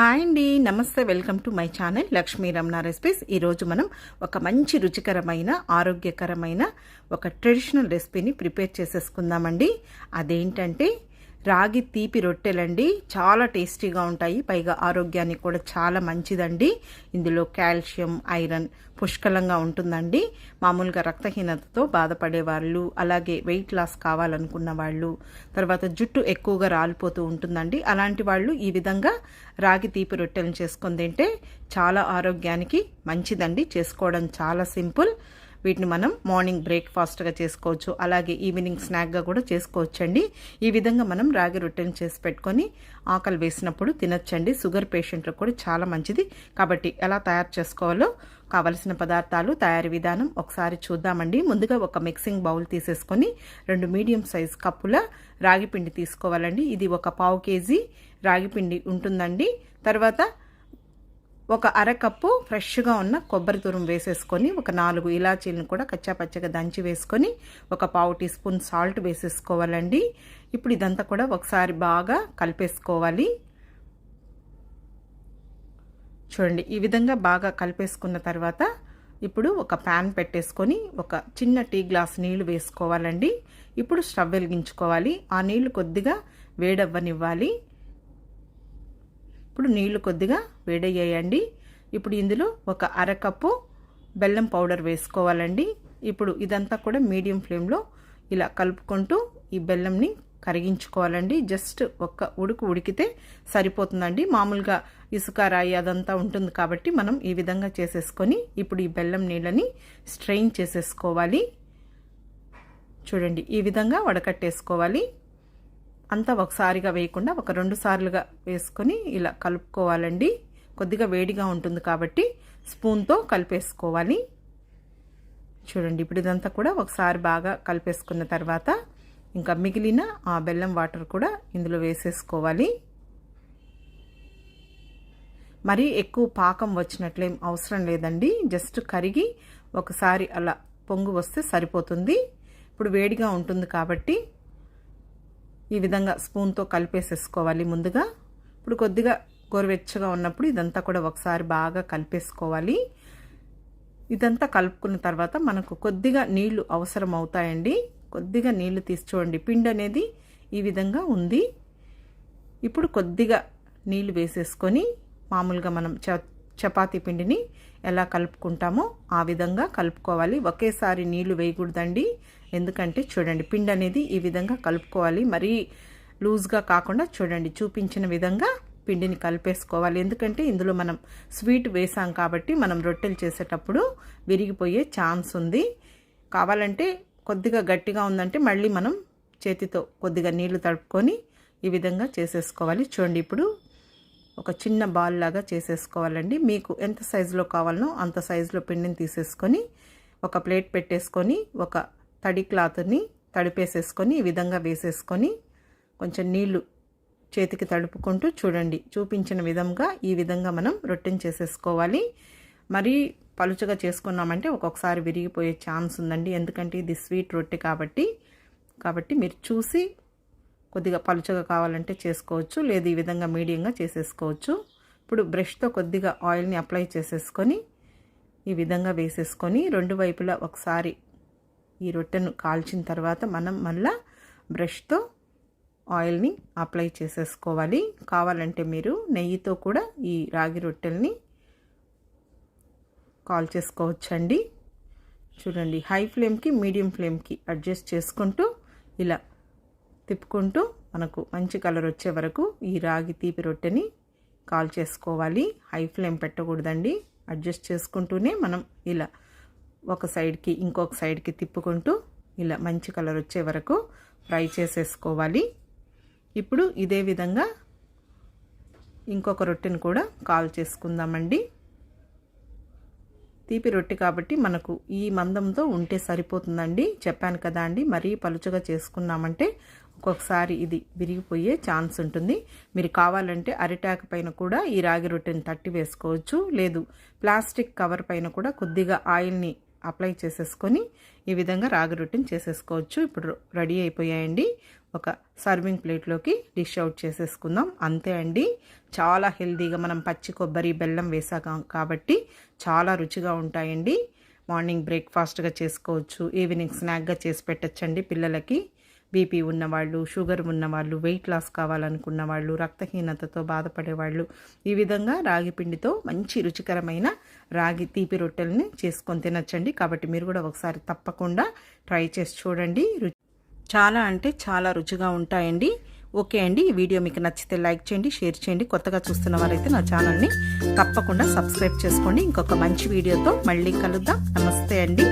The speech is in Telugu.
హాయ్ అండి, నమస్తే. Welcome to my channel Lakshmi Ramana recipes. ఈరోజు మనం ఒక మంచి రుచికరమైన ఆరోగ్యకరమైన ఒక ట్రెడిషనల్ రెసిపీని ప్రిపేర్ చేసేసుకుందామండి. అదేంటంటే రాగి తీపి రొట్టెలండి. చాలా టేస్టీగా ఉంటాయి, పైగా ఆరోగ్యానికి కూడా చాలా మంచిదండి. ఇందులో కాల్షియం, ఐరన్ పుష్కలంగా ఉంటుందండి. మామూలుగా రక్తహీనతతో బాధపడే వాళ్ళు, అలాగే వెయిట్ లాస్ కావాలనుకున్న వాళ్ళు, తర్వాత జుట్టు ఎక్కువగా రాలిపోతూ ఉంటుందండి. అలాంటి వాళ్ళు ఈ విధంగా రాగి తీపి రొట్టెలను చేసుకొని తింటే చాలా ఆరోగ్యానికి మంచిదండి. చేసుకోవడం చాలా సింపుల్. వీటిని మనం మార్నింగ్ బ్రేక్ఫాస్ట్గా చేసుకోవచ్చు, అలాగే ఈవినింగ్ స్నాక్గా కూడా చేసుకోవచ్చండి. ఈ విధంగా మనం రాగి రొట్టెలను చేసి పెట్టుకొని ఆకలి వేసినప్పుడు తినచ్చండి. షుగర్ పేషెంట్లకు కూడా చాలా మంచిది. కాబట్టి ఎలా తయారు చేసుకోవాలో కావలసిన పదార్థాలు, తయారీ విధానం ఒకసారి చూద్దామండి. ముందుగా ఒక మిక్సింగ్ బౌల్ తీసేసుకొని 2 మీడియం సైజ్ కప్పుల రాగిపిండి తీసుకోవాలండి. ఇది ఒక 1/2 కేజీ రాగిపిండి ఉంటుందండి. తర్వాత ఒక అరకప్పు ఫ్రెష్గా ఉన్న కొబ్బరి తురుము వేసేసుకొని, ఒక 4 ఇలాచీలను కూడా కచ్చాపచ్చగా దంచి వేసుకొని, ఒక 1/2 టీ స్పూన్ సాల్ట్ వేసేసుకోవాలండి. ఇప్పుడు ఇదంతా కూడా ఒకసారి బాగా కలిపేసుకోవాలి. చూడండి, ఈ విధంగా బాగా కలిపేసుకున్న తర్వాత ఇప్పుడు ఒక ప్యాన్ పెట్టేసుకొని ఒక చిన్న టీ గ్లాస్ నీళ్లు వేసుకోవాలండి. ఇప్పుడు స్టవ్ వెలిగించుకోవాలి. ఆ నీళ్లు కొద్దిగా వేడవ్వనివ్వాలి. ఇప్పుడు నీళ్లు కొద్దిగా వేడయ్యాయండి. ఇప్పుడు ఇందులో ఒక అరకప్పు బెల్లం పౌడర్ వేసుకోవాలండి. ఇప్పుడు ఇదంతా కూడా మీడియం ఫ్లేమ్లో ఇలా కలుపుకుంటూ ఈ బెల్లంని కరిగించుకోవాలండి. జస్ట్ ఒక్క ఉడికితే సరిపోతుందండి. మామూలుగా ఇసుక, రాయి అదంతా ఉంటుంది కాబట్టి మనం ఈ విధంగా చేసేసుకొని ఇప్పుడు ఈ బెల్లం నీళ్ళని స్ట్రెయిన్ చేసేసుకోవాలి. చూడండి, ఈ విధంగా వడకట్టేసుకోవాలి. అంతా ఒకసారిగా వేయకుండా ఒక 2 సార్లుగా వేసుకొని ఇలా కలుపుకోవాలండి. కొద్దిగా వేడిగా ఉంటుంది కాబట్టి స్పూన్తో కలిపేసుకోవాలి. చూడండి, ఇప్పుడు ఇదంతా కూడా ఒకసారి బాగా కలిపేసుకున్న తర్వాత ఇంకా మిగిలిన ఆ బెల్లం వాటర్ కూడా ఇందులో వేసేసుకోవాలి. మరీ ఎక్కువ పాకం వచ్చినట్లేం అవసరం లేదండి. జస్ట్ కరిగి ఒకసారి అలా పొంగు వస్తే సరిపోతుంది. ఇప్పుడు వేడిగా ఉంటుంది కాబట్టి ఈ విధంగా స్పూన్తో కలిపేసేసుకోవాలి ముందుగా. ఇప్పుడు కొద్దిగా గోరువెచ్చగా ఉన్నప్పుడు ఇదంతా కూడా ఒకసారి బాగా కలిపేసుకోవాలి. ఇదంతా కలుపుకున్న తర్వాత మనకు కొద్దిగా నీళ్లు అవసరం అవుతాయండి. కొద్దిగా నీళ్లు తీసి చూడండి, పిండి అనేది ఈ విధంగా ఉంది. ఇప్పుడు కొద్దిగా నీళ్లు వేసేసుకొని మామూలుగా మనం చపాతీ పిండిని ఎలా కలుపుకుంటామో ఆ విధంగా కలుపుకోవాలి. ఒకేసారి నీళ్లు వేయకూడదండి. ఎందుకంటే చూడండి, పిండి అనేది ఈ విధంగా కలుపుకోవాలి. మరీ లూజ్గా కాకుండా చూడండి, చూపించిన విధంగా పిండిని కలిపేసుకోవాలి. ఎందుకంటే ఇందులో మనం స్వీట్ వేసాం కాబట్టి మనం రొట్టెలు చేసేటప్పుడు విరిగిపోయే ఛాన్స్ ఉంది. కావాలంటే కొద్దిగా గట్టిగా ఉందంటే మళ్ళీ మనం చేతితో కొద్దిగా నీళ్లు తడుపుకొని ఈ విధంగా చేసేసుకోవాలి. చూడండి, ఇప్పుడు ఒక చిన్న బాల్ లాగా చేసేసుకోవాలండి. మీకు ఎంత సైజులో కావాలనో అంత సైజులో పిండిని తీసేసుకొని ఒక ప్లేట్ పెట్టేసుకొని ఒక తడి క్లాత్ని తడిపేసేసుకొని ఈ విధంగా వేసేసుకొని కొంచెం నీళ్లు చేతికి తడుపుకుంటూ చూడండి, చూపించిన విధంగా ఈ విధంగా మనం రొట్టెని చేసేసుకోవాలి. మరీ పలుచగా చేసుకున్నామంటే ఒక్కొక్కసారి విరిగిపోయే ఛాన్స్ ఉందండి. ఎందుకంటే ఇది స్వీట్ రొట్టె కాబట్టి మీరు చూసి కొద్దిగా పలుచగా కావాలంటే చేసుకోవచ్చు, లేదు ఈ విధంగా మీడియంగా చేసేసుకోవచ్చు. ఇప్పుడు బ్రష్తో కొద్దిగా ఆయిల్ని అప్లై చేసేసుకొని ఈ విధంగా వేసేసుకొని 2 వైపులా ఒకసారి ఈ రొట్టెను కాల్చిన తర్వాత మనం మళ్ళా బ్రష్తో ఆయిల్ని అప్లై చేసేసుకోవాలి. కావాలంటే మీరు నెయ్యితో కూడా ఈ రాగి రొట్టెల్ని కాల్ చేసుకోవచ్చండి. చూడండి, హై ఫ్లేమ్కి మీడియం ఫ్లేమ్కి అడ్జస్ట్ చేసుకుంటూ ఇలా తిప్పుకుంటూ మనకు మంచి కలర్ వచ్చే వరకు ఈ రాగి తీపి రొట్టెని కాల్ చేసుకోవాలి. High flame పెట్టకూడదండి. అడ్జస్ట్ చేసుకుంటూనే మనం ఇలా ఒక సైడ్కి ఇంకొక సైడ్కి తిప్పుకుంటూ ఇలా మంచి కలర్ వచ్చే వరకు ఫ్రై చేసేసుకోవాలి. ఇప్పుడు ఇదే విధంగా ఇంకొక రొట్టెని కూడా కాల్ చేసుకుందామండి. తీపి రొట్టె కాబట్టి మనకు ఈ మందంతో ఉంటే సరిపోతుందండి. చెప్పాను కదా అండి, మరీ పలుచగా చేసుకున్నామంటే ఒక్కొక్కసారి ఇది విరిగిపోయే ఛాన్స్ ఉంటుంది. మీరు కావాలంటే అరిటాకు పైన కూడా ఈ రాగి రొట్టెని తట్టి వేసుకోవచ్చు, లేదు ప్లాస్టిక్ కవర్ పైన కూడా కొద్దిగా ఆయిల్ని అప్లై చేసేసుకొని ఈ విధంగా రాగి రొట్టెని చేసేసుకోవచ్చు. ఇప్పుడు రెడీ అయిపోయాయండి. ఒక సర్వింగ్ ప్లేట్లోకి డిష్ అవుట్ చేసేసుకుందాం. అంతే అండి. చాలా హెల్తీగా మనం పచ్చి కొబ్బరి బెల్లం వేసాం కాబట్టి చాలా రుచిగా ఉంటాయండి. మార్నింగ్ బ్రేక్ఫాస్ట్గా చేసుకోవచ్చు, ఈవినింగ్ స్నాక్గా చేసి పెట్టచ్చండి పిల్లలకి. బీపీ ఉన్నవాళ్ళు, షుగర్ ఉన్నవాళ్ళు, వెయిట్ లాస్ కావాలనుకున్న వాళ్ళు, రక్తహీనతతో బాధపడేవాళ్ళు ఈ విధంగా రాగి పిండితో మంచి రుచికరమైన రాగి తీపి రొట్టెల్ని చేసుకొని తినచ్చండి. కాబట్టి మీరు కూడా ఒకసారి తప్పకుండా ట్రై చేసి చూడండి. చాలా అంటే చాలా రుచిగా ఉంటాయండి. ఓకే అండి, ఈ వీడియో మీకు నచ్చితే లైక్ చేయండి, షేర్ చేయండి. కొత్తగా చూస్తున్న వారైతే నా ఛానల్ని తప్పకుండా సబ్స్క్రైబ్ చేసుకోండి. ఇంకొక మంచి వీడియోతో మళ్ళీ కలుద్దాం. నమస్తే అండి.